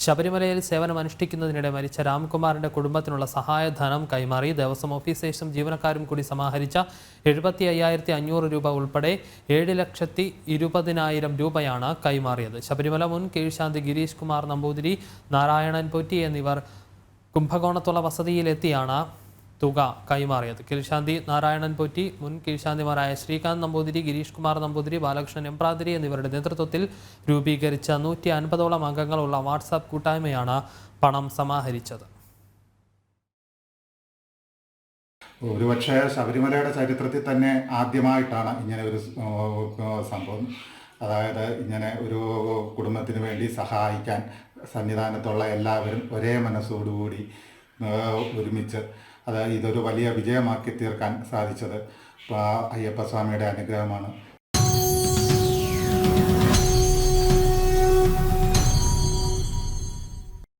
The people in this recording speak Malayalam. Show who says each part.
Speaker 1: ശബരിമലയിൽ സേവനമനുഷ്ഠിക്കുന്നതിനിടെ മരിച്ച രാംകുമാറിന്റെ കുടുംബത്തിനുള്ള സഹായധനം കൈമാറി. ദേവസ്വം ഓഫീസേഴ്സും ജീവനക്കാരും കൂടി സമാഹരിച്ച 75,500 രൂപ ഉൾപ്പെടെ 7,20,000 രൂപയാണ് കൈമാറിയത്. ശബരിമല മുൻ കീഴ്ശാന്തി ഗിരീഷ് കുമാർ നമ്പൂതിരി, നാരായണൻ പോറ്റി എന്നിവർ കുംഭകോണത്തുള്ള വസതിയിലെത്തിയാണ് തുക കൈമാറിയത്. കീഴ്ശാന്തി നാരായണൻ പോറ്റി, മുൻ കീഴ്ശാന്തിമാരായ ശ്രീകാന്ത് നമ്പൂതിരി, ഗിരീഷ് കുമാർ നമ്പൂതിരി, ബാലകൃഷ്ണൻ എംപ്രാതിരി എന്നിവരുടെ നേതൃത്വത്തിൽ രൂപീകരിച്ച 150ഓളം അംഗങ്ങളുള്ള വാട്സാപ്പ് കൂട്ടായ്മയാണ് പണം സമാഹരിച്ചത്.
Speaker 2: ഒരുപക്ഷെ ശബരിമലയുടെ ചരിത്രത്തിൽ തന്നെ ആദ്യമായിട്ടാണ് ഇങ്ങനെ ഒരു സംഭവം. അതായത് ഇങ്ങനെ ഒരു കുടുംബത്തിന് വേണ്ടി സഹായിക്കാൻ സന്നിധാനത്തുള്ള എല്ലാവരും ഒരേ മനസ്സോടുകൂടി ഒരുമിച്ച് ഇതൊരു വലിയ വിജയമാക്കി തീർക്കാൻ സാധിച്ചത് അയ്യപ്പസ്വാമിയുടെ അനുഗ്രഹമാണ്.